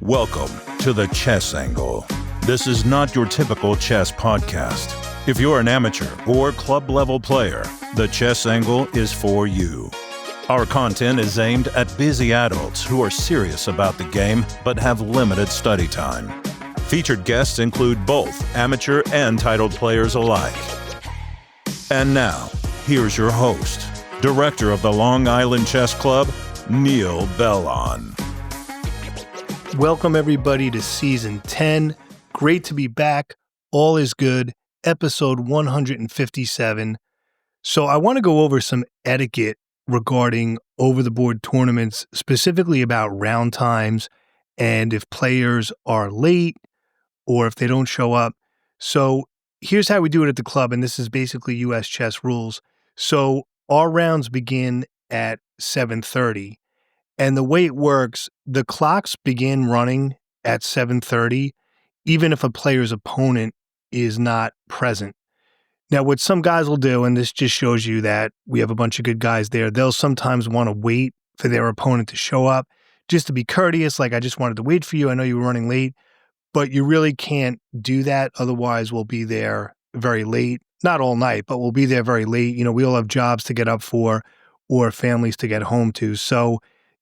Welcome to the Chess Angle. This is not your typical chess podcast. If you're an amateur or club-level player, the Chess Angle is for you. Our content is aimed at busy adults who are serious about the game but have limited study time. Featured guests include both amateur and titled players alike. And now, here's your host, Director of the Long Island Chess Club, Neil Bellon. Welcome, everybody, to Season 10. Great to be back. All is good. Episode 157. So I want to go over some etiquette regarding over-the-board tournaments, specifically about round times and if players are late or if they don't show up. So here's how we do it at the club, and this is basically U.S. chess rules. So our rounds begin at 7:30. And the way it works, the clocks begin running at 7:30, even if a player's opponent is not present. Now, what some guys will do, and this just shows you that we have a bunch of good guys there, they'll sometimes want to wait for their opponent to show up just to be courteous, like, I just wanted to wait for you, I know you were running late, but you really can't do that, otherwise we'll be there very late. Not all night, but we'll be there very late. You know, we all have jobs to get up for or families to get home to, so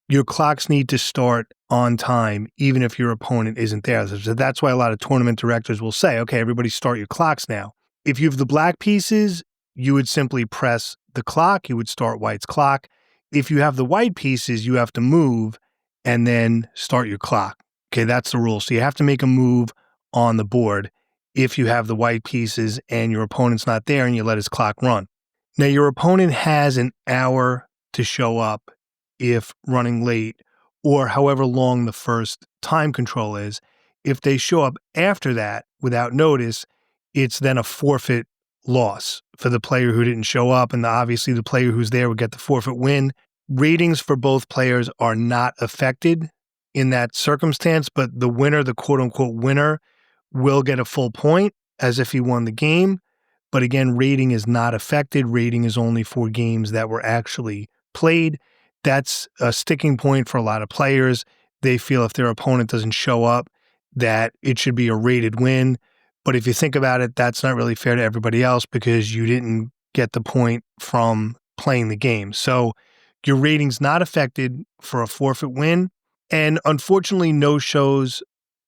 your clocks need to start on time, even if your opponent isn't there. So that's why a lot of tournament directors will say, okay, everybody start your clocks now. If you have the black pieces, you would simply press the clock. You would start white's clock. If you have the white pieces, you have to move and then start your clock. Okay, that's the rule. So you have to make a move on the board if you have the white pieces and your opponent's not there and you let his clock run. Now, your opponent has an hour to show up if running late, or however long the first time control is. If they show up after that without notice, it's then a forfeit loss for the player who didn't show up, and obviously the player who's there would get the forfeit win. Ratings for both players are not affected in that circumstance, but the winner, the quote-unquote winner, will get a full point as if he won the game. But again, rating is not affected. Rating is only for games that were actually played. That's a sticking point for a lot of players. They feel if their opponent doesn't show up, that it should be a rated win. But if you think about it, that's not really fair to everybody else because you didn't get the point from playing the game. So your rating's not affected for a forfeit win. And unfortunately, no-shows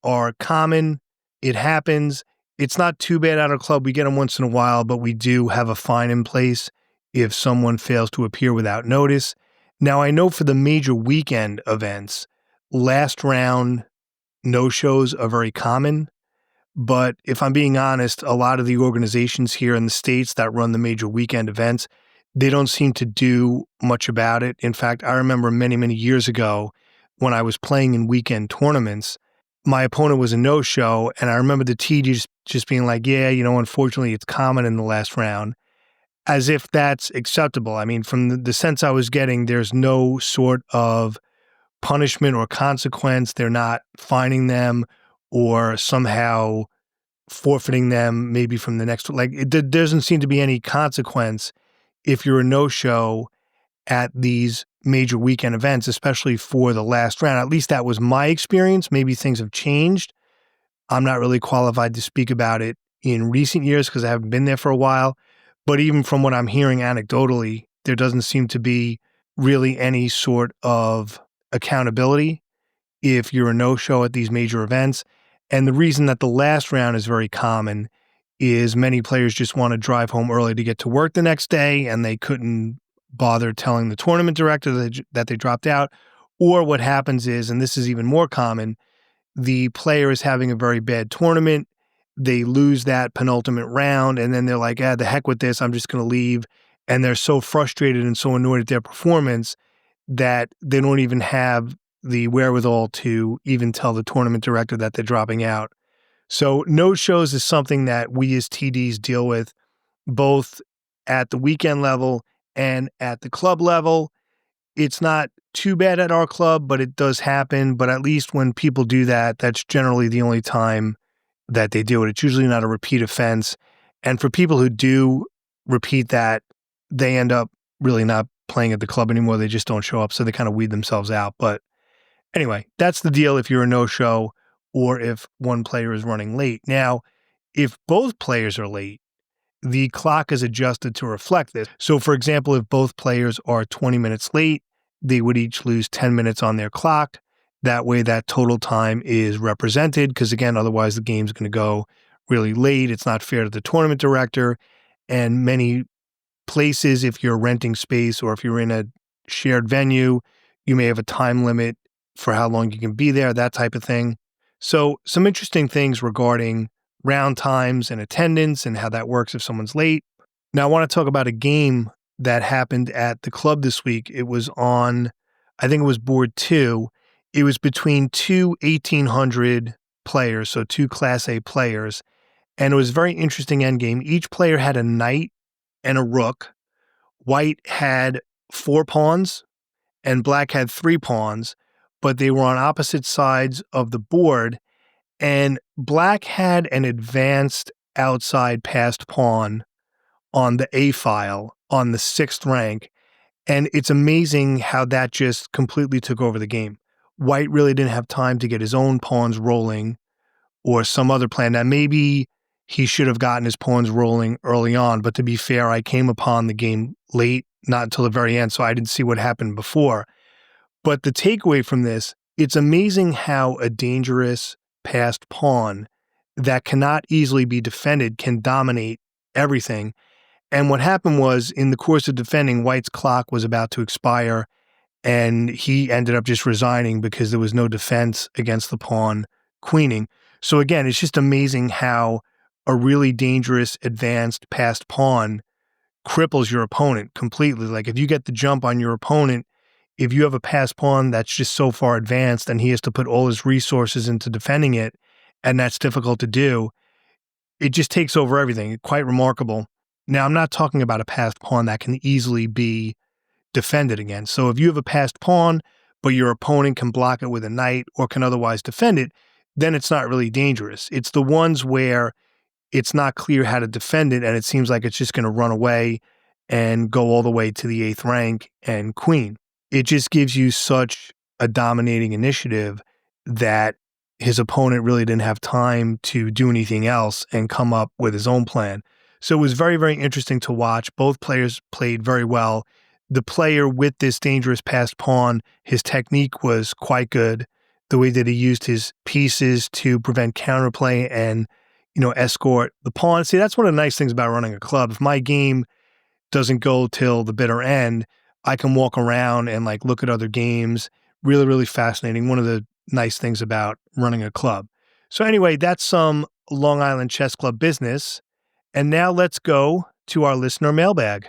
are common. It happens. It's not too bad at our club. We get them once in a while, but we do have a fine in place if someone fails to appear without notice. Now, I know for the major weekend events, last round no-shows are very common, but if I'm being honest, a lot of the organizations here in the States that run the major weekend events, they don't seem to do much about it. In fact, I remember many, many years ago when I was playing in weekend tournaments, my opponent was a no-show, and I remember the TD just being like, yeah, you know, unfortunately, it's common in the last round. As if that's acceptable. I mean, from the sense I was getting, there's no sort of punishment or consequence. They're not fining them or somehow forfeiting them maybe from the next. Like, there doesn't seem to be any consequence if you're a no-show at these major weekend events, especially for the last round. At least that was my experience. Maybe things have changed. I'm not really qualified to speak about it in recent years because I haven't been there for a while. But even from what I'm hearing anecdotally, there doesn't seem to be really any sort of accountability if you're a no-show at these major events. And the reason that the last round is very common is many players just want to drive home early to get to work the next day, and they couldn't bother telling the tournament director that they dropped out. Or what happens is, and this is even more common, the player is having a very bad tournament. They lose that penultimate round, and then they're like, the heck with this, I'm just going to leave. And they're so frustrated and so annoyed at their performance that they don't even have the wherewithal to even tell the tournament director that they're dropping out. So no-shows is something that we as TDs deal with both at the weekend level and at the club level. It's not too bad at our club, but it does happen. But at least when people do that, that's generally the only time that they do it. It's usually not a repeat offense. And for people who do repeat that, they end up really not playing at the club anymore. They just don't show up. So they kind of weed themselves out. But Anyway, that's the deal if you're a no-show or if one player is running late. Now, if both players are late, the clock is adjusted to reflect this. So, for example, if both players are 20 minutes late, they would each lose 10 minutes on their clock. That way, that total time is represented because, again, otherwise the game's going to go really late. It's not fair to the tournament director. And many places, if you're renting space or if you're in a shared venue, you may have a time limit for how long you can be there, that type of thing. So, some interesting things regarding round times and attendance and how that works if someone's late. Now, I want to talk about a game that happened at the club this week. It was on, I think it was board 2. It was between two 1,800 players, so two Class A players, and it was a very interesting endgame. Each player had a knight and a rook. White had 4 pawns, and black had 3 pawns, but they were on opposite sides of the board. And black had an advanced outside passed pawn on the A file on the 6th rank. And it's amazing how that just completely took over the game. White really didn't have time to get his own pawns rolling or some other plan. Now, maybe he should have gotten his pawns rolling early on, but to be fair, I came upon the game late, not until the very end, so I didn't see what happened before. But the takeaway from this, it's amazing how a dangerous passed pawn that cannot easily be defended can dominate everything. And what happened was, in the course of defending, White's clock was about to expire, and he ended up just resigning because there was no defense against the pawn queening. So again, it's just amazing how a really dangerous advanced passed pawn cripples your opponent completely. Like if you get the jump on your opponent, if you have a passed pawn that's just so far advanced and he has to put all his resources into defending it, and that's difficult to do, it just takes over everything. Quite remarkable. Now, I'm not talking about a passed pawn that can easily be defended against. So if you have a passed pawn, but your opponent can block it with a knight or can otherwise defend it, then it's not really dangerous. It's the ones where it's not clear how to defend it and it seems like it's just going to run away and go all the way to the 8th rank and queen. It just gives you such a dominating initiative that his opponent really didn't have time to do anything else and come up with his own plan. So it was very, very interesting to watch. Both players played very well. The player with this dangerous passed pawn, his technique was quite good. The way that he used his pieces to prevent counterplay and, escort the pawn. See, that's one of the nice things about running a club. If my game doesn't go till the bitter end, I can walk around and look at other games. Really, really fascinating. One of the nice things about running a club. So anyway, that's some Long Island Chess Club business. And now let's go to our listener mailbag.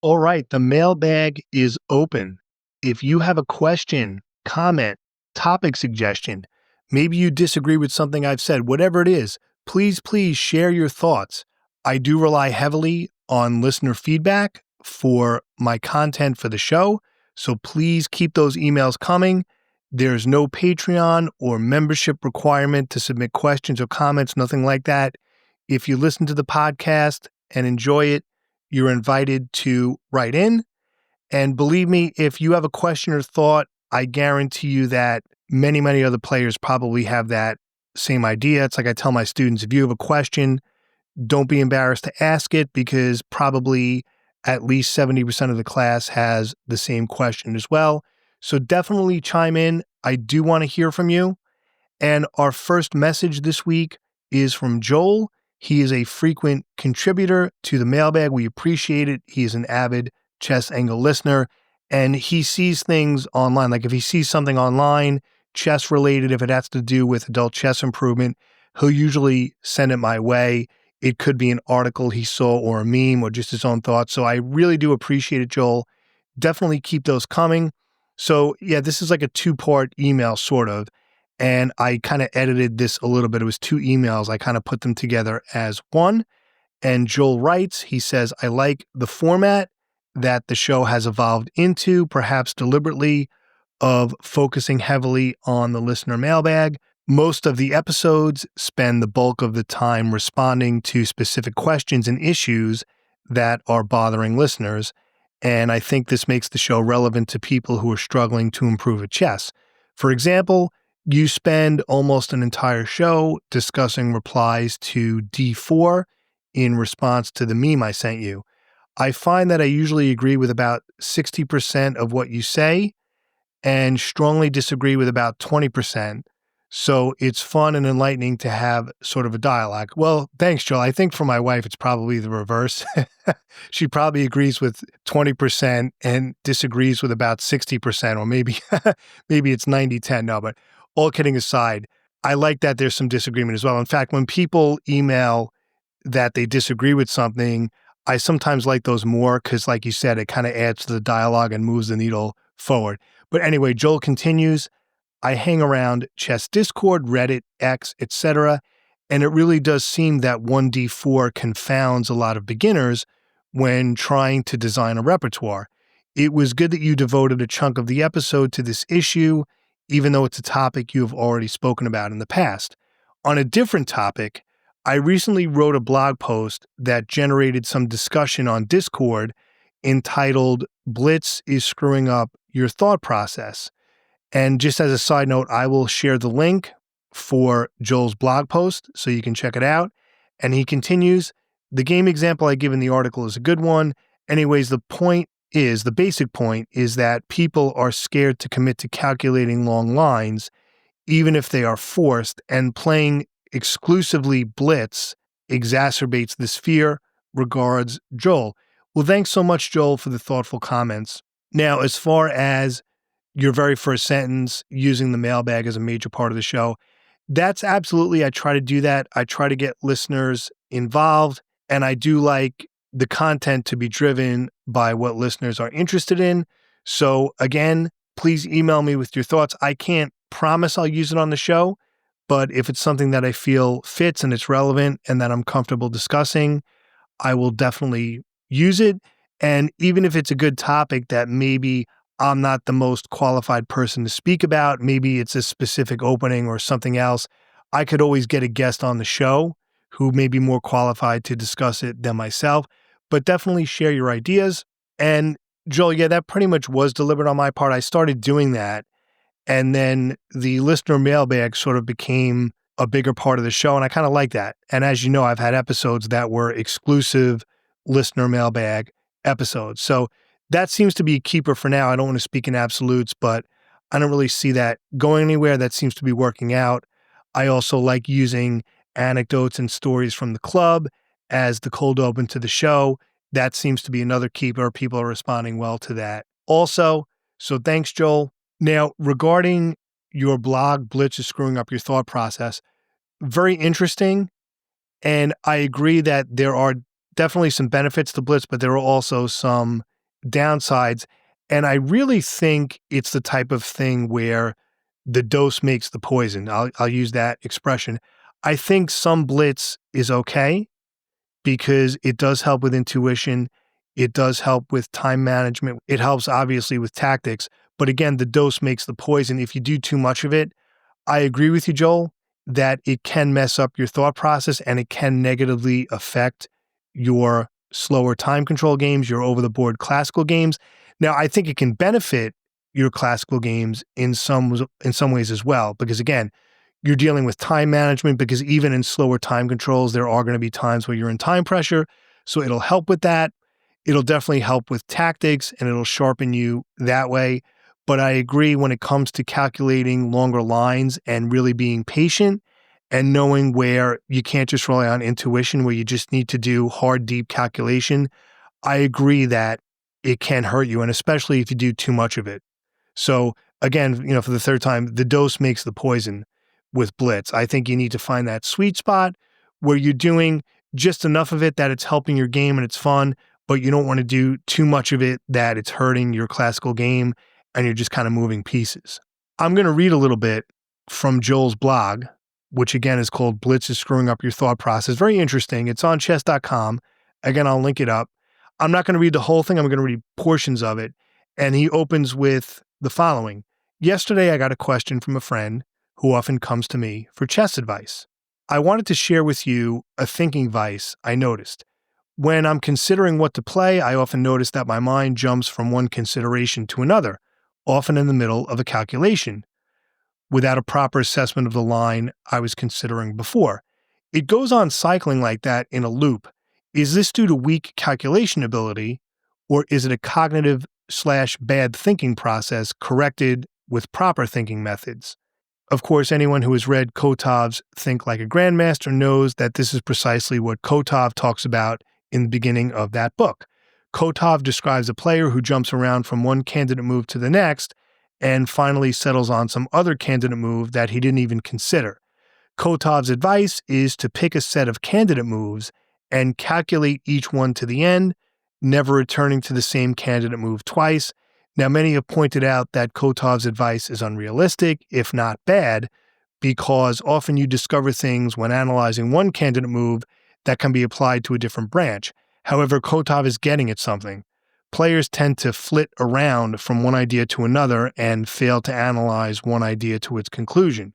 All right, the mailbag is open. If you have a question, comment, topic suggestion, maybe you disagree with something I've said, whatever it is, please share your thoughts. I do rely heavily on listener feedback for my content for the show, so please keep those emails coming. There's no Patreon or membership requirement to submit questions or comments, nothing like that. If you listen to the podcast and enjoy it, you're invited to write in. And believe me, if you have a question or thought, I guarantee you that many, many other players probably have that same idea. It's like I tell my students, if you have a question, don't be embarrassed to ask it because probably at least 70% of the class has the same question as well. So definitely chime in. I do want to hear from you. And our first message this week is from Joel. He is a frequent contributor to the mailbag. We appreciate it. He is an avid Chess Angle listener, and he sees things online. Like if he sees something online, chess related, if it has to do with adult chess improvement, he'll usually send it my way. It could be an article he saw or a meme or just his own thoughts. So I really do appreciate it, Joel. Definitely keep those coming. So yeah, this is like a 2-part email sort of. And I kind of edited this a little bit. It was 2 emails. I kind of put them together as one. And Joel writes, he says, I like the format that the show has evolved into, perhaps deliberately, of focusing heavily on the listener mailbag. Most of the episodes spend the bulk of the time responding to specific questions and issues that are bothering listeners, and I think this makes the show relevant to people who are struggling to improve at chess. For example, you spend almost an entire show discussing replies to D4 in response to the meme I sent you. I find that I usually agree with about 60% of what you say and strongly disagree with about 20%. So it's fun and enlightening to have sort of a dialogue. Well, thanks, Joel. I think for my wife, it's probably the reverse. She probably agrees with 20% and disagrees with about 60%, or maybe maybe it's 90-10. No, but all kidding aside, I like that there's some disagreement as well. In fact, when people email that they disagree with something, I sometimes like those more because, like you said, it kind of adds to the dialogue and moves the needle forward. But anyway, Joel continues, I hang around chess Discord, Reddit, X, etc., and it really does seem that 1D4 confounds a lot of beginners when trying to design a repertoire. It was good that you devoted a chunk of the episode to this issue, even though it's a topic you have already spoken about in the past. On a different topic, I recently wrote a blog post that generated some discussion on Discord entitled Blitz is Screwing Up Your Thought Process. And just as a side note, I will share the link for Joel's blog post so you can check it out. And he continues, the game example I give in the article is a good one. Anyways, the basic point is that people are scared to commit to calculating long lines, even if they are forced, and playing exclusively Blitz exacerbates this fear. Regards, Joel. Well, thanks so much, Joel, for the thoughtful comments. Now, as far as your very first sentence, using the mailbag as a major part of the show, that's absolutely, I try to do that. I try to get listeners involved, and I do like the content to be driven by what listeners are interested in. So again, please email me with your thoughts. I can't promise I'll use it on the show, but if it's something that I feel fits and it's relevant and that I'm comfortable discussing, I will definitely use it. And even if it's a good topic that maybe I'm not the most qualified person to speak about, maybe it's a specific opening or something else, I could always get a guest on the show who may be more qualified to discuss it than myself. But definitely share your ideas. And Joel, yeah, that pretty much was deliberate on my part. I started doing that, and then the listener mailbag sort of became a bigger part of the show, and I kind of like that. And as you know, I've had episodes that were exclusive listener mailbag episodes. So that seems to be a keeper for now. I don't want to speak in absolutes, but I don't really see that going anywhere. That seems to be working out. I also like using anecdotes and stories from the club as the cold open to the show. That seems to be another keeper. People are responding well to that also. So thanks, Joel. Now, regarding your blog, Blitz is Screwing Up Your Thought Process, very interesting. And I agree that there are definitely some benefits to Blitz, but there are also some downsides. And I really think it's the type of thing where the dose makes the poison. I'll use that expression. I think some Blitz is okay because it does help with intuition. It does help with time management. It helps obviously with tactics. But again, the dose makes the poison. If you do too much of it, I agree with you, Joel, that it can mess up your thought process and it can negatively affect your slower time control games, your over-the-board classical games. Now, I think it can benefit your classical games in some ways as well, because again, you're dealing with time management, because even in slower time controls, there are going to be times where you're in time pressure. So it'll help with that. It'll definitely help with tactics and it'll sharpen you that way. But I agree when it comes to calculating longer lines and really being patient and knowing where you can't just rely on intuition, where you just need to do hard, deep calculation. I agree that it can hurt you, and especially if you do too much of it. So again, for the third time, the dose makes the poison with Blitz. I think you need to find that sweet spot where you're doing just enough of it that it's helping your game and it's fun, but you don't want to do too much of it that it's hurting your classical game and you're just kind of moving pieces. I'm going to read a little bit from Joel's blog, which again is called Blitz is Screwing Up Your Thought Process. Very interesting. It's on chess.com. Again, I'll link it up. I'm not going to read the whole thing. I'm going to read portions of it. And he opens with the following. Yesterday, I got a question from a friend who often comes to me for chess advice. I wanted to share with you a thinking vice I noticed. When I'm considering what to play, I often notice that my mind jumps from one consideration to another, often in the middle of a calculation, without a proper assessment of the line I was considering before. It goes on cycling like that in a loop. Is this due to weak calculation ability, or is it a cognitive/bad thinking process corrected with proper thinking methods? Of course, anyone who has read Kotov's Think Like a Grandmaster knows that this is precisely what Kotov talks about in the beginning of that book. Kotov describes a player who jumps around from one candidate move to the next and finally settles on some other candidate move that he didn't even consider. Kotov's advice is to pick a set of candidate moves and calculate each one to the end, never returning to the same candidate move twice. Now, many have pointed out that Kotov's advice is unrealistic, if not bad, because often you discover things when analyzing one candidate move that can be applied to a different branch. However, Kotov is getting at something. Players tend to flit around from one idea to another and fail to analyze one idea to its conclusion.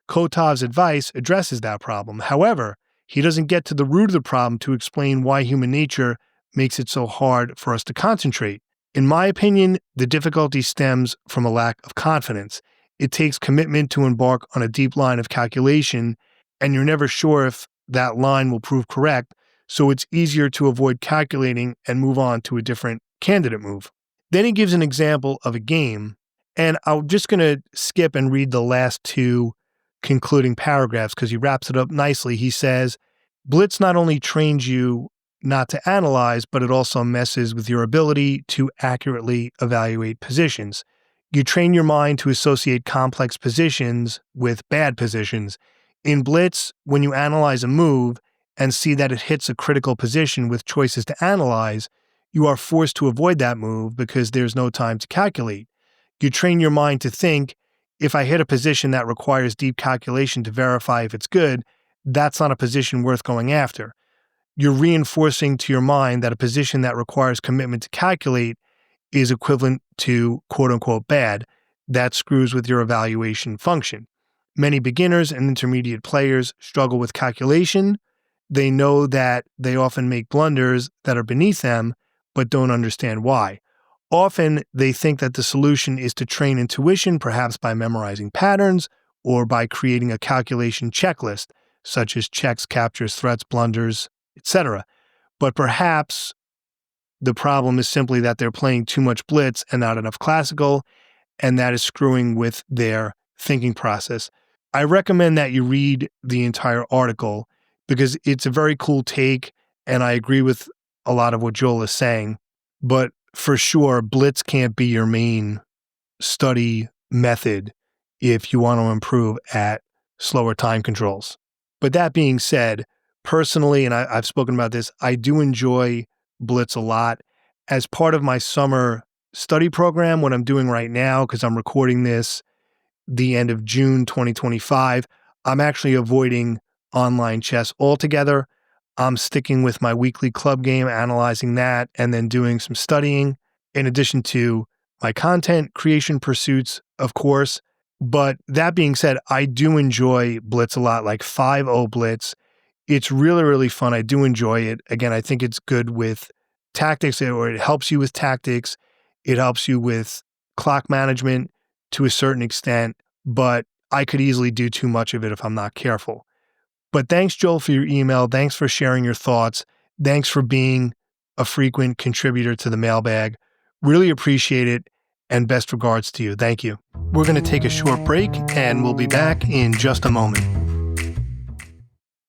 Kotov's advice addresses that problem. However, he doesn't get to the root of the problem to explain why human nature makes it so hard for us to concentrate. In my opinion, the difficulty stems from a lack of confidence. It takes commitment to embark on a deep line of calculation, and you're never sure if that line will prove correct, so it's easier to avoid calculating and move on to a different candidate move. Then he gives an example of a game, and I'm just going to skip and read the last two concluding paragraphs because he wraps it up nicely. He says, Blitz not only trains you not to analyze, but it also messes with your ability to accurately evaluate positions. You train your mind to associate complex positions with bad positions. In Blitz, when you analyze a move and see that it hits a critical position with choices to analyze, you are forced to avoid that move because there's no time to calculate. You train your mind to think, if I hit a position that requires deep calculation to verify if it's good, that's not a position worth going after. You're reinforcing to your mind that a position that requires commitment to calculate is equivalent to quote-unquote bad. That screws with your evaluation function. Many beginners and intermediate players struggle with calculation. They know that they often make blunders that are beneath them, but don't understand why. Often, they think that the solution is to train intuition, perhaps by memorizing patterns or by creating a calculation checklist, such as checks, captures, threats, blunders, etc. But perhaps the problem is simply that they're playing too much Blitz and not enough classical, and that is screwing with their thinking process. I recommend that you read the entire article because it's a very cool take, and I agree with a lot of what Joel is saying. But for sure, Blitz can't be your main study method if you want to improve at slower time controls. But that being said, personally, and I've spoken about this, I do enjoy Blitz a lot. As part of my summer study program, what I'm doing right now, because I'm recording this the end of June 2025, I'm actually avoiding online chess altogether. I'm sticking with my weekly club game, analyzing that, and then doing some studying in addition to my content creation pursuits, of course. But that being said, I do enjoy Blitz a lot, like 5-0 Blitz. It's really, really fun. I do enjoy it. Again, I think it's good with tactics, or it helps you with tactics. It helps you with clock management to a certain extent, but I could easily do too much of it if I'm not careful. But thanks, Joel, for your email. Thanks for sharing your thoughts. Thanks for being a frequent contributor to the mailbag. Really appreciate it, and best regards to you. Thank you. We're going to take a short break, and we'll be back in just a moment.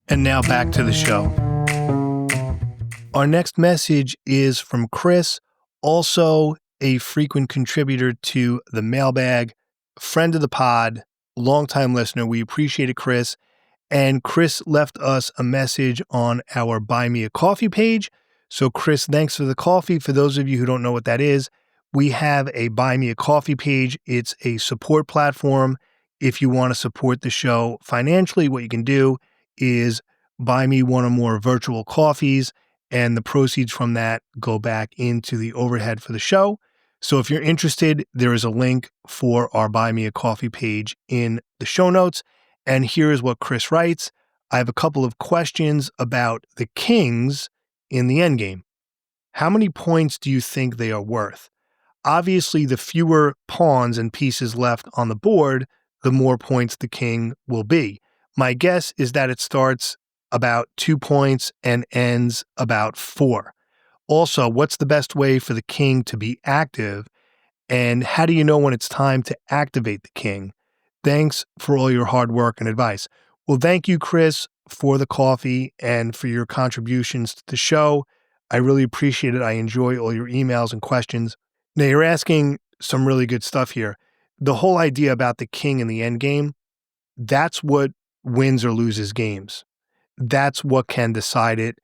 And now back to the show. Our next message is from Chris, also a frequent contributor to the mailbag, friend of the pod, longtime listener. We appreciate it, Chris. And Chris left us a message on our Buy Me a Coffee page. So Chris, thanks for the coffee. For those of you who don't know what that is, we have a Buy Me a Coffee page. It's a support platform. If you want to support the show financially, what you can do is buy me one or more virtual coffees, and the proceeds from that go back into the overhead for the show. So if you're interested, there is a link for our Buy Me a Coffee page in the show notes. And here is what Chris writes. I have a couple of questions about the kings in the endgame. How many points do you think they are worth? Obviously, the fewer pawns and pieces left on the board, the more points the king will be. My guess is that it starts about 2 points and ends about 4. Also, what's the best way for the king to be active? And how do you know when it's time to activate the king? Thanks for all your hard work and advice. Well, thank you, Chris, for the coffee and for your contributions to the show. I really appreciate it. I enjoy all your emails and questions. Now, you're asking some really good stuff here. The whole idea about the king in the end game, that's what wins or loses games. That's what can decide it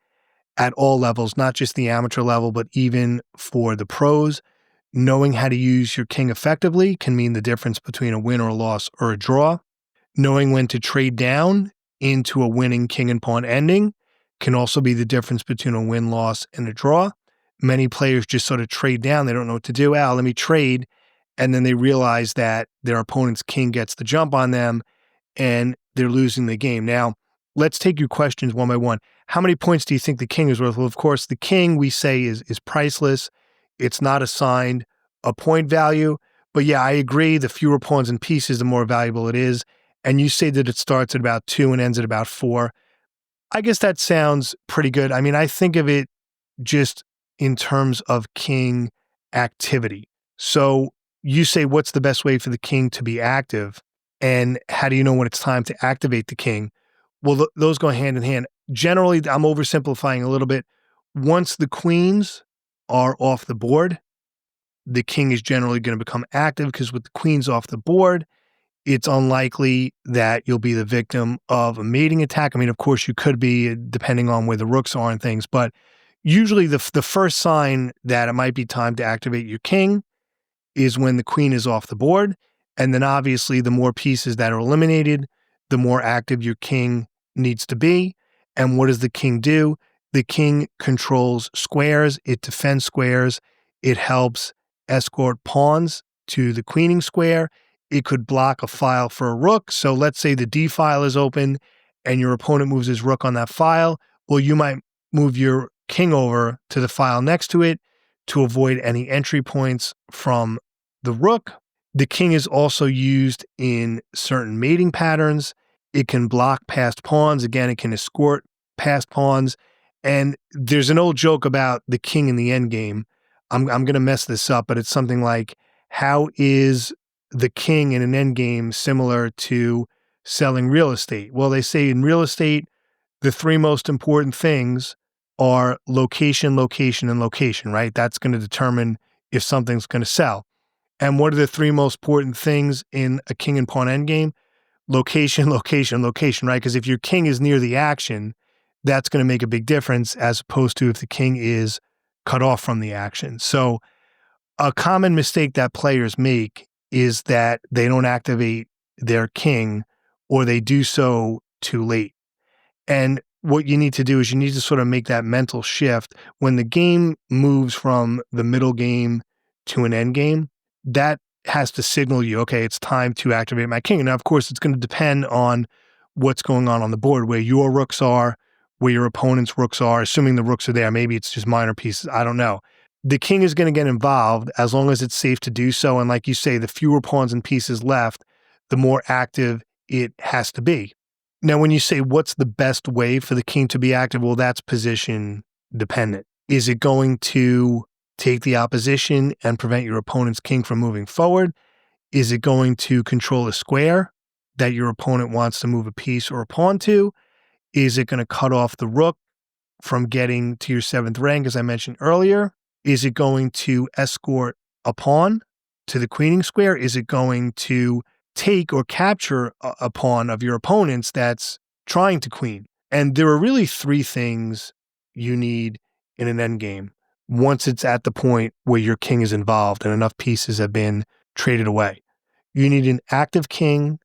at all levels, not just the amateur level, but even for the pros. Knowing how to use your king effectively can mean the difference between a win or a loss or a draw. Knowing when to trade down into a winning king and pawn ending can also be the difference between a win-loss and a draw. Many players just sort of trade down. They don't know what to do. Let me trade. And then they realize that their opponent's king gets the jump on them and they're losing the game. Now, let's take your questions one by one. How many points do you think the king is worth? Well, of course, the king, we say, is priceless. It's not assigned a point value. But yeah, I agree. The fewer pawns and pieces, the more valuable it is. And you say that it starts at about 2 and ends at about 4. I guess that sounds pretty good. I mean, I think of it just in terms of king activity. So you say, what's the best way for the king to be active? And how do you know when it's time to activate the king? Well, those go hand in hand. Generally, I'm oversimplifying a little bit. Once the queens are off the board, the king is generally going to become active because with the queens off the board, it's unlikely that you'll be the victim of a mating attack. I mean, of course, you could be depending on where the rooks are and things, but usually the first sign that it might be time to activate your king is when the queen is off the board. And then obviously the more pieces that are eliminated, the more active your king needs to be. And what does the king do? The king controls squares. It defends squares. It helps escort pawns to the queening square. It could block a file for a rook. So let's say the D file is open and your opponent moves his rook on that file. Well, you might move your king over to the file next to it to avoid any entry points from the rook. The king is also used in certain mating patterns. It can block past pawns. Again, it can escort past pawns. And there's an old joke about the king in the endgame. I'm going to mess this up, but it's something like, how is the king in an endgame similar to selling real estate? Well, they say in real estate, the 3 most important things are location, location, and location, right? That's going to determine if something's going to sell. And what are the 3 most important things in a king and pawn endgame? Location, location, location, right? Because if your king is near the action, that's going to make a big difference as opposed to if the king is cut off from the action. So a common mistake that players make is that they don't activate their king or they do so too late. And what you need to do is you need to sort of make that mental shift. When the game moves from the middle game to an end game, that has to signal you, okay, it's time to activate my king. Now, of course, it's going to depend on what's going on the board, where your rooks are, where your opponent's rooks are, assuming the rooks are there. Maybe it's just minor pieces. I don't know. The king is going to get involved as long as it's safe to do so. And like you say, the fewer pawns and pieces left, the more active it has to be. Now, when you say what's the best way for the king to be active, well, that's position dependent. Is it going to take the opposition and prevent your opponent's king from moving forward? Is it going to control a square that your opponent wants to move a piece or a pawn to? Is it going to cut off the rook from getting to your 7th rank, as I mentioned earlier? Is it going to escort a pawn to the queening square? Is it going to take or capture a pawn of your opponent's that's trying to queen? And there are really 3 things you need in an endgame once it's at the point where your king is involved and enough pieces have been traded away. You need an active king,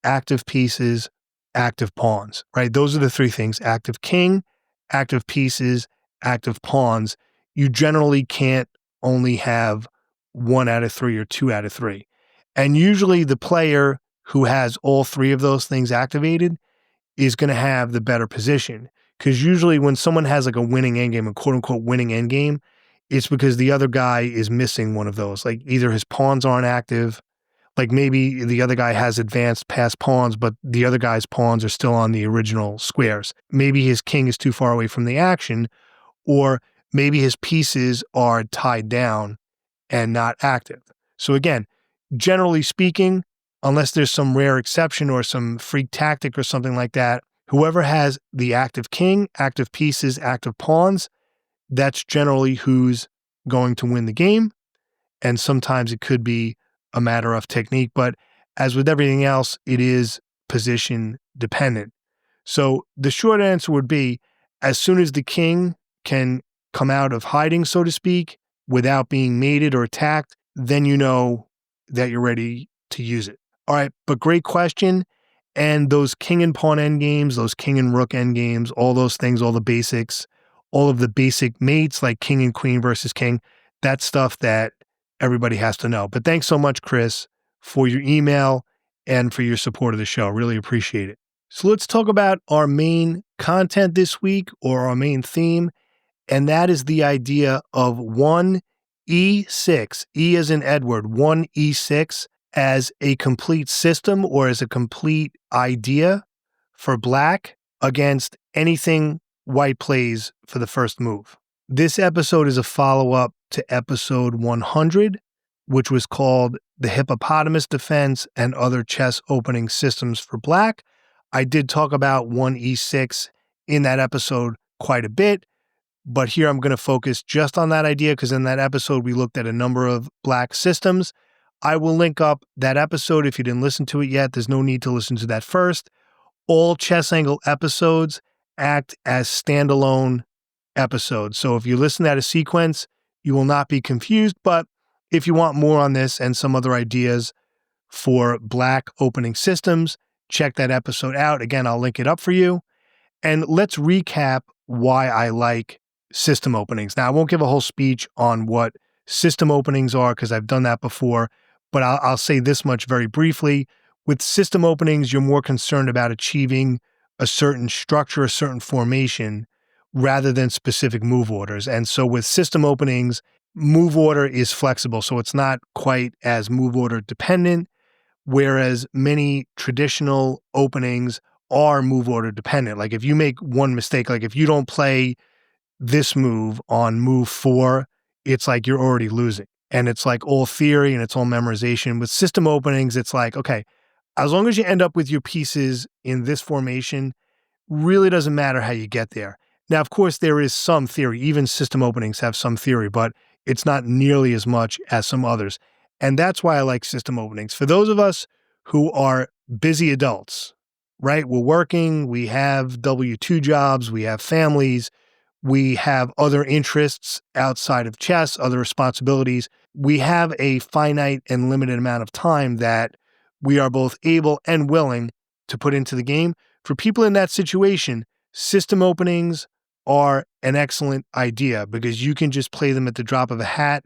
active pieces, active pawns, right? Those are the 3 things: active king, active pieces, active pawns. You generally can't only have 1 out of 3 or 2 out of 3. And usually the player who has all three of those things activated is going to have the better position. Because usually when someone has like a winning endgame, a quote unquote winning endgame, it's because the other guy is missing one of those. Like either his pawns aren't active, like maybe the other guy has advanced past pawns, but the other guy's pawns are still on the original squares. Maybe his king is too far away from the action, or maybe his pieces are tied down and not active. So again, generally speaking, unless there's some rare exception or some freak tactic or something like that, whoever has the active king, active pieces, active pawns, that's generally who's going to win the game. And sometimes it could be a matter of technique, but as with everything else, it is position dependent. So the short answer would be, as soon as the king can come out of hiding, so to speak, without being mated or attacked, then you know that you're ready to use it. All right, but great question. And those king and pawn endgames, those king and rook endgames, all those things, all the basics, all of the basic mates like king and queen versus king, that's stuff that everybody has to know. But thanks so much, Chris, for your email and for your support of the show. Really appreciate it. So let's talk about our main content this week, or our main theme, and that is the idea of 1E6, E as in Edward, 1E6 as a complete system or as a complete idea for black against anything white plays for the first move. This episode is a follow-up to episode 100, which was called The Hippopotamus Defense and Other Chess Opening Systems for Black. I did talk about 1E6 in that episode quite a bit, but here I'm going to focus just on that idea because in that episode we looked at a number of black systems. I will link up that episode if you didn't listen to it yet. There's no need to listen to that first. All Chess Angle episodes act as standalone episodes. So if you listen at a sequence, you will not be confused. But if you want more on this and some other ideas for black opening systems, check that episode out. Again, I'll link it up for you. And let's recap why I like system openings. Now, I won't give a whole speech on what system openings are because I've done that before, but I'll say this much very briefly. With system openings, you're more concerned about achieving a certain structure, a certain formation, rather than specific move orders. And so with system openings, move order is flexible. So it's not quite as move order dependent, whereas many traditional openings are move order dependent. Like if you make one mistake, like if you don't play this move on move 4, it's like you're already losing. And it's like all theory and it's all memorization. With system openings, it's like, okay, as long as you end up with your pieces in this formation, really doesn't matter how you get there. Now, of course, there is some theory. Even system openings have some theory, but it's not nearly as much as some others. And that's why I like system openings. For those of us who are busy adults, right? We're working, we have W-2 jobs, we have families, we have other interests outside of chess, other responsibilities. We have a finite and limited amount of time that we are both able and willing to put into the game. For people in that situation, system openings are an excellent idea because you can just play them at the drop of a hat.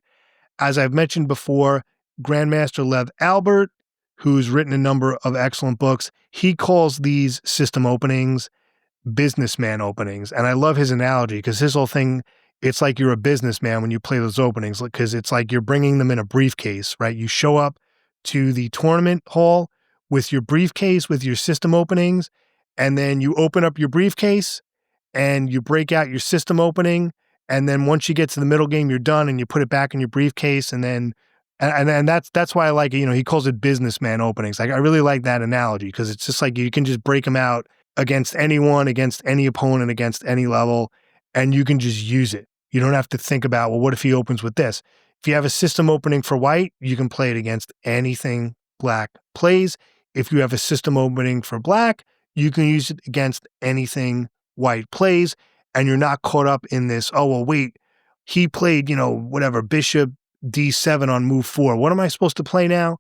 As I've mentioned before, Grandmaster Lev Albert, who's written a number of excellent books, he calls these system openings businessman openings. And I love his analogy because his whole thing, it's like you're a businessman when you play those openings because it's like you're bringing them in a briefcase, right? You show up to the tournament hall with your briefcase with your system openings, and then you open up your briefcase and you break out your system opening. And then once you get to the middle game, you're done and you put it back in your briefcase. And then, and that's why I like it. You know, he calls it businessman openings. Like I really like that analogy because it's just like you can just break them out against anyone, against any opponent, against any level, and you can just use it. You don't have to think about, well, what if he opens with this? If you have a system opening for white, you can play it against anything black plays. If you have a system opening for black, you can use it against anything white plays, and you're not caught up in this, oh, well, wait, he played, whatever, bishop d7 on move 4. What am I supposed to play now?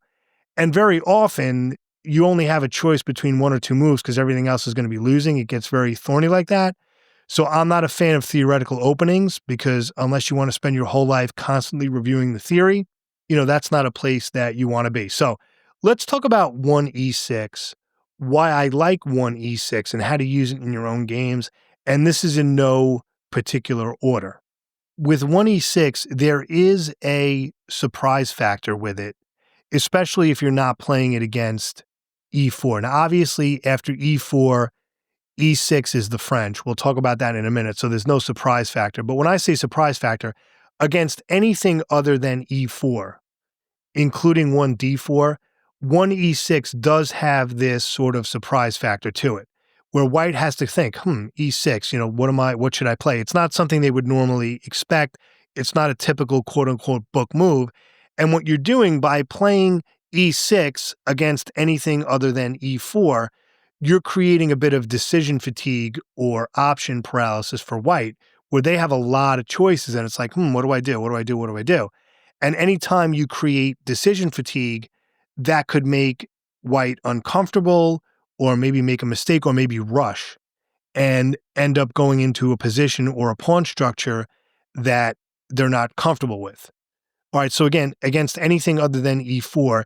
And very often, you only have a choice between one or two moves because everything else is going to be losing. It gets very thorny like that. So I'm not a fan of theoretical openings because unless you want to spend your whole life constantly reviewing the theory, that's not a place that you want to be. So let's talk about 1e6, why I like 1e6 and how to use it in your own games. And this is in no particular order. With 1e6, there is a surprise factor with it, especially if you're not playing it against e4. Now, obviously, after e4, e6 is the French. We'll talk about that in a minute. So there's no surprise factor. But when I say surprise factor, against anything other than e4, including 1d4, 1e6 does have this sort of surprise factor to it, where white has to think, e6, what should I play? It's not something they would normally expect. It's not a typical quote unquote book move. And what you're doing by playing e6 against anything other than e4, you're creating a bit of decision fatigue or option paralysis for white, where they have a lot of choices and it's like, what do I do? What do I do? What do I do? And anytime you create decision fatigue, that could make white uncomfortable or maybe make a mistake or maybe rush and end up going into a position or a pawn structure that they're not comfortable with. All right, so again, against anything other than e4,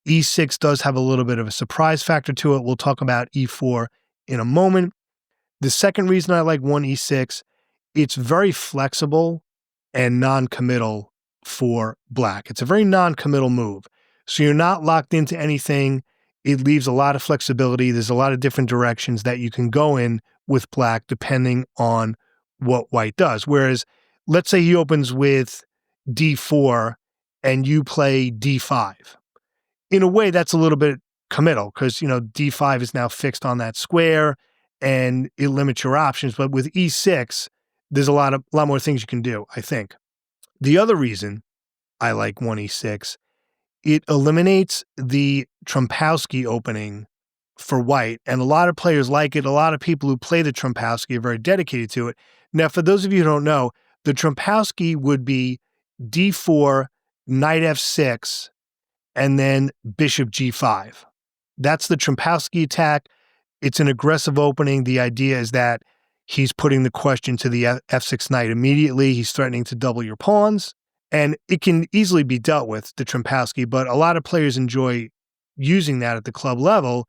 e6 does have a little bit of a surprise factor to it. We'll talk about e4 in a moment. The second reason I like 1e6, it's very flexible and non-committal for black. It's a very non-committal move. So you're not locked into anything. It leaves a lot of flexibility. There's a lot of different directions that you can go in with black depending on what white does. Whereas, let's say he opens with d4 and you play d5. In a way, that's a little bit committal because, d5 is now fixed on that square and it limits your options. But with e6, there's a lot more things you can do, I think. The other reason I like 1e6, it eliminates the Trompowsky opening for white, and a lot of players like it. A lot of people who play the Trompowsky are very dedicated to it. Now, for those of you who don't know, the Trompowsky would be d4, knight f6, and then bishop g5. That's the Trompowsky attack. It's an aggressive opening. The idea is that he's putting the question to the f6 knight immediately. He's threatening to double your pawns. And it can easily be dealt with, the Trompowsky, but a lot of players enjoy using that at the club level.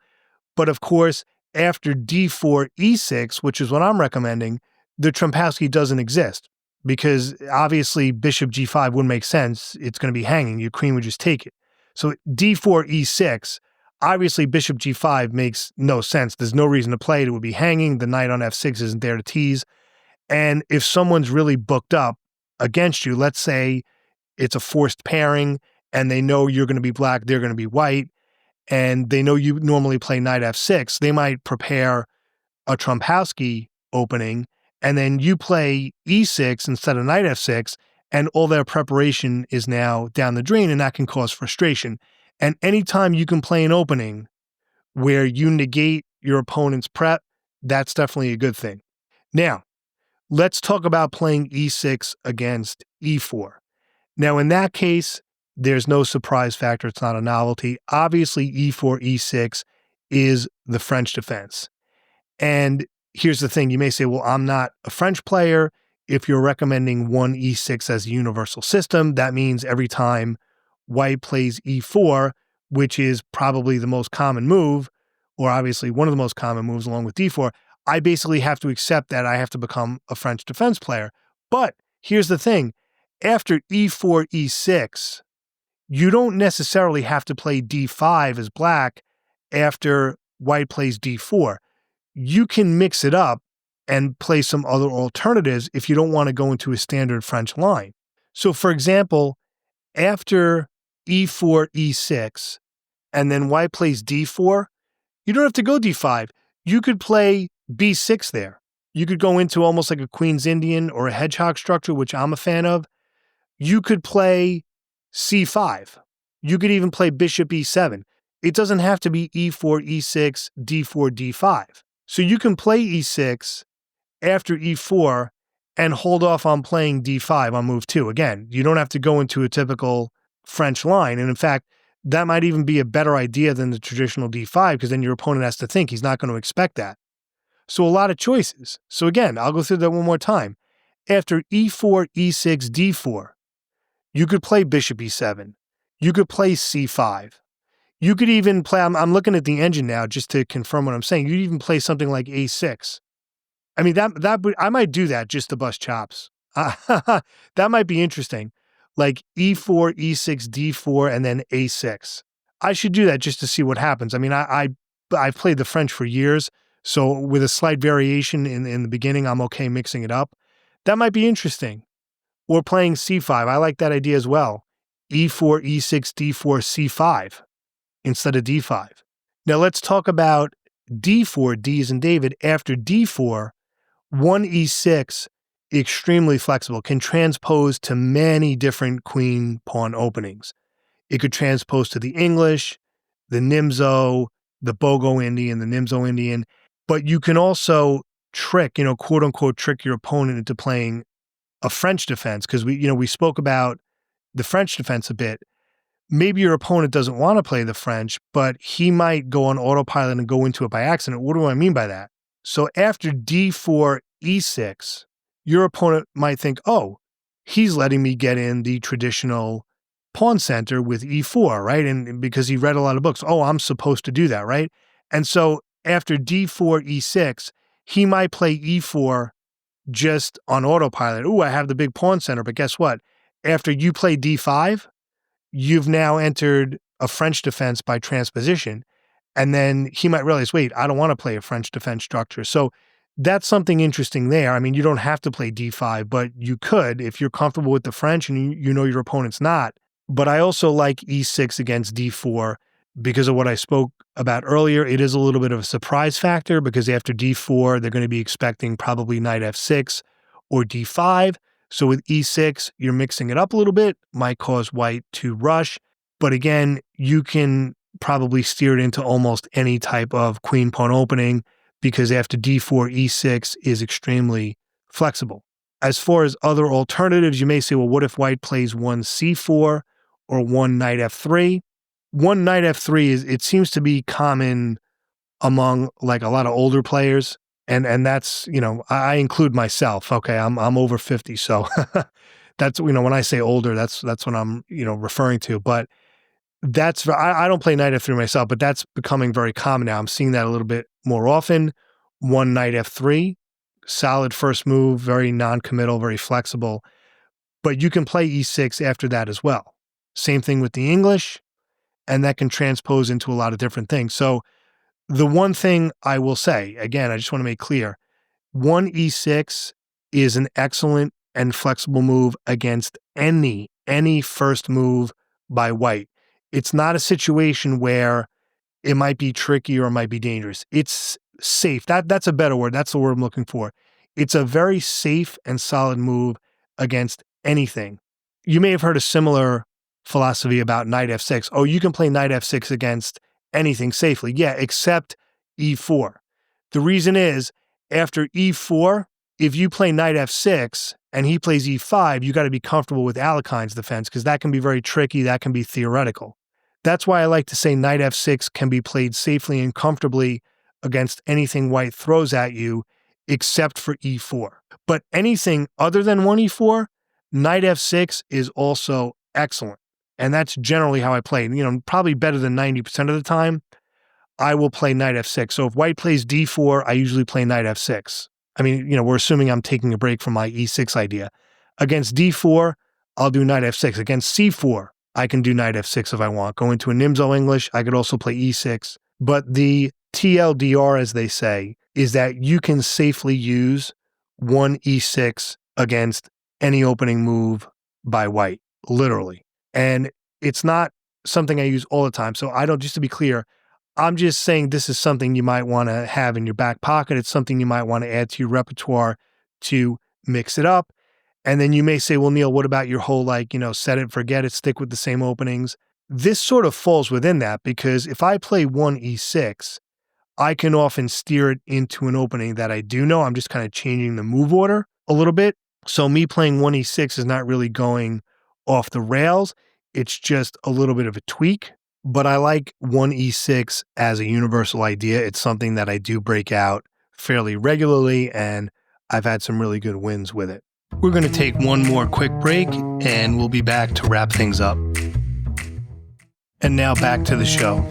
But of course, after d4, e6, which is what I'm recommending, the Trompowsky doesn't exist because obviously bishop g5 wouldn't make sense. It's going to be hanging. Your queen would just take it. So d4, e6, obviously bishop g5 makes no sense. There's no reason to play it. It would be hanging. The knight on f6 isn't there to tease. And if someone's really booked up against you, let's say it's a forced pairing and they know you're going to be black, they're going to be white, and they know you normally play knight f6, they might prepare a Trompowsky opening and then you play e6 instead of knight f6, and all their preparation is now down the drain, and that can cause frustration. And anytime you can play an opening where you negate your opponent's prep, that's definitely a good thing. Now, let's talk about playing e6 against e4. Now, in that case, there's no surprise factor. It's not a novelty. Obviously, e4, e6 is the French defense. And here's the thing. You may say, well, I'm not a French player. If you're recommending 1e6 as a universal system, that means every time white plays e4, which is probably the most common move, or obviously one of the most common moves along with d4, I basically have to accept that I have to become a French defense player. But here's the thing. After e4, e6, you don't necessarily have to play d5 as black after white plays d4. You can mix it up and play some other alternatives if you don't want to go into a standard French line. So, for example, after e4, e6, and then white plays d4, you don't have to go d5. You could play b6 there. You could go into almost like a Queen's Indian or a hedgehog structure, which I'm a fan of. You could play c5. You could even play bishop e7. It doesn't have to be e4, e6, d4, d5. So you can play e6 after e4 and hold off on playing d5 on move 2. Again, you don't have to go into a typical French line. And in fact, that might even be a better idea than the traditional d5 because then your opponent has to think he's not going to expect that. So a lot of choices. So again, I'll go through that one more time. After e4, e6, d4, you could play bishop e7. You could play c5. You could even play, I'm looking at the engine now just to confirm what I'm saying. You'd even play something like a6. I mean, I might do that just to bust chops. That might be interesting. Like e4, e6, d4, and then a6. I should do that just to see what happens. I mean, I've played the French for years, so with a slight variation in the beginning, I'm okay mixing it up. That might be interesting. Or playing c5. I like that idea as well. e4, e6, d4, c5 instead of d5. Now let's talk about d4, D as in David. After d4, 1e6, extremely flexible, can transpose to many different queen pawn openings. It could transpose to the English, the Nimzo, the Bogo Indian, the Nimzo Indian, but you can also trick, quote unquote, trick your opponent into playing a French defense, because we spoke about the French defense a bit. Maybe your opponent doesn't want to play the French, but he might go on autopilot and go into it by accident. What do I mean by that? So after d4, e6, your opponent might think, oh, he's letting me get in the traditional pawn center with e4, right? And because he read a lot of books, oh, I'm supposed to do that, right? And so after d4, e6, he might play e4 just on autopilot. Ooh, I have the big pawn center, but guess what? After you play d5, you've now entered a French defense by transposition. And then he might realize, wait, I don't want to play a French defense structure. So that's something interesting there. I mean, you don't have to play d5, but you could if you're comfortable with the French and you know your opponent's not. But I also like e6 against d4 because of what I spoke about earlier. It is a little bit of a surprise factor because after d4, they're going to be expecting probably knight f6 or d5. So with e6, you're mixing it up a little bit, might cause white to rush. But again, you can probably steer it into almost any type of queen pawn opening because after d4, e6 is extremely flexible. As far as other alternatives, you may say, well, what if white plays one c4 or one knight f3? One knight f3 it seems to be common among like a lot of older players. And that's, I include myself. Okay, I'm over 50. So that's, when I say older, that's what I'm, referring to. But I don't play knight f3 myself, but that's becoming very common now. I'm seeing that a little bit more often. One knight f3, solid first move, very non-committal, very flexible. But you can play e6 after that as well. Same thing with the English, and that can transpose into a lot of different things. So the one thing I will say, again, I just want to make clear, one e6 is an excellent and flexible move against any first move by white. It's not a situation where it might be tricky or it might be dangerous. It's safe. That's a better word. That's the word I'm looking for. It's a very safe and solid move against anything. You may have heard a similar philosophy about knight f6. Oh, you can play knight f6 against anything safely. Yeah, except e4. The reason is, after e4, if you play knight f6 and he plays e5, you got to be comfortable with Alekhine's defense because that can be very tricky. That can be theoretical. That's why I like to say knight f6 can be played safely and comfortably against anything white throws at you, except for e4. But anything other than 1e4, knight f6 is also excellent. And that's generally how I play. Probably better than 90% of the time, I will play knight f6. So if white plays d4, I usually play knight f6. I mean, we're assuming I'm taking a break from my e6 idea. Against d4, I'll do knight f6. Against c4, I can do knight f6 if I want. Go into a Nimzo English, I could also play e6. But the TLDR, as they say, is that you can safely use one e6 against any opening move by white, literally. And it's not something I use all the time. So just to be clear, I'm just saying this is something you might want to have in your back pocket. It's something you might want to add to your repertoire to mix it up. And then you may say, well, Neil, what about your whole set it, forget it, stick with the same openings? This sort of falls within that because if I play one e6, I can often steer it into an opening that I do know. I'm just kind of changing the move order a little bit. So me playing one e6 is not really going off the rails. It's just a little bit of a tweak. But I like one e6 as a universal idea. It's something that I do break out fairly regularly, and I've had some really good wins with it. We're going to take one more quick break, and we'll be back to wrap things up. And now back to the show.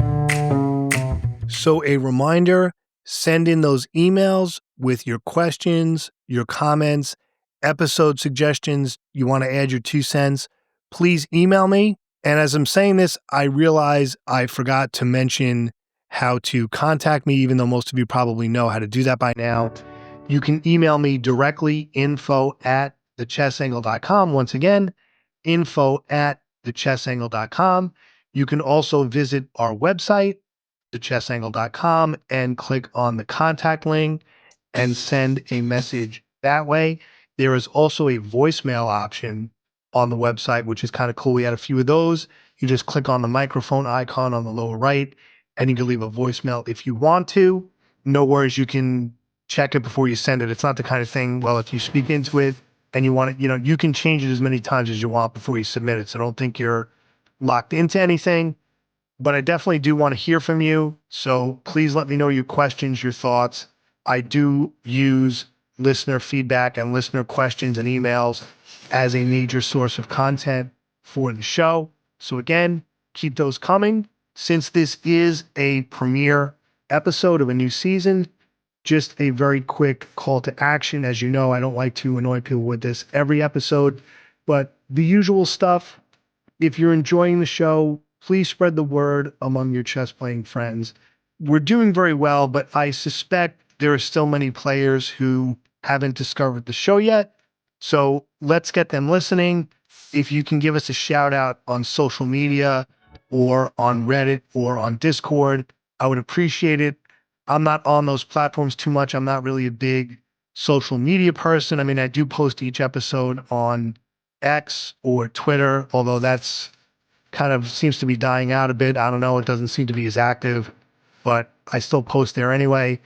So a reminder, send in those emails with your questions, your comments, episode suggestions. You want to add your 2 cents, please email me. And as I'm saying this, I realize I forgot to mention how to contact me, even though most of you probably know how to do that by now. You can email me directly, info@thechessangle.com. Once again, info@thechessangle.com. You can also visit our website, thechessangle.com, and click on the contact link and send a message that way. There is also a voicemail option on the website, which is kind of cool. We had a few of those. You just click on the microphone icon on the lower right and you can leave a voicemail if you want to. No worries, you can check it before you send it. It's not the kind of thing, well, if you speak into it and you want it, you can change it as many times as you want before you submit it. So don't think you're locked into anything. But I definitely do want to hear from you. So please let me know your questions, your thoughts. I do use listener feedback and listener questions and emails as a major source of content for the show. So again, keep those coming. Since this is a premiere episode of a new season, just a very quick call to action. As you know, I don't like to annoy people with this every episode, but the usual stuff. If you're enjoying the show, please spread the word among your chess playing friends. We're doing very well, but I suspect there are still many players who haven't discovered the show yet. So let's get them listening. If you can give us a shout out on social media or on Reddit or on Discord, I would appreciate it. I'm not on those platforms too much. I'm not really a big social media person. I mean, I do post each episode on X or Twitter, although that's kind of seems to be dying out a bit. I don't know. It doesn't seem to be as active, but I still post there anyway.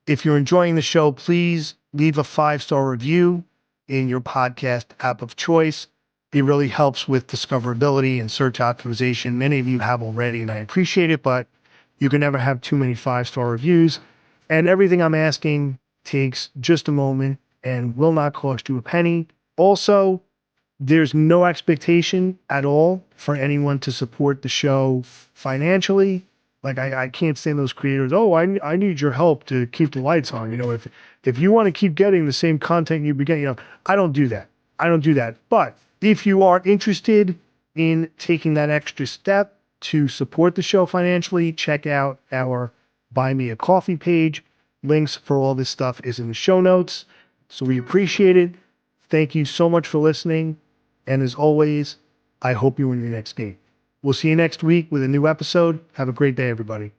If you're enjoying the show, please leave a 5-star review in your podcast app of choice. It really helps with discoverability and search optimization. Many of you have already, and I appreciate it, but you can never have too many 5-star reviews. And everything I'm asking takes just a moment and will not cost you a penny. Also, there's no expectation at all for anyone to support the show financially. Like I can't stand those creators. Oh, I need your help to keep the lights on. If you want to keep getting the same content you've been getting, I don't do that. I don't do that. But if you are interested in taking that extra step to support the show financially, check out our Buy Me a Coffee page. Links for all this stuff is in the show notes. So we appreciate it. Thank you so much for listening. And as always, I hope you win your next game. We'll see you next week with a new episode. Have a great day, everybody.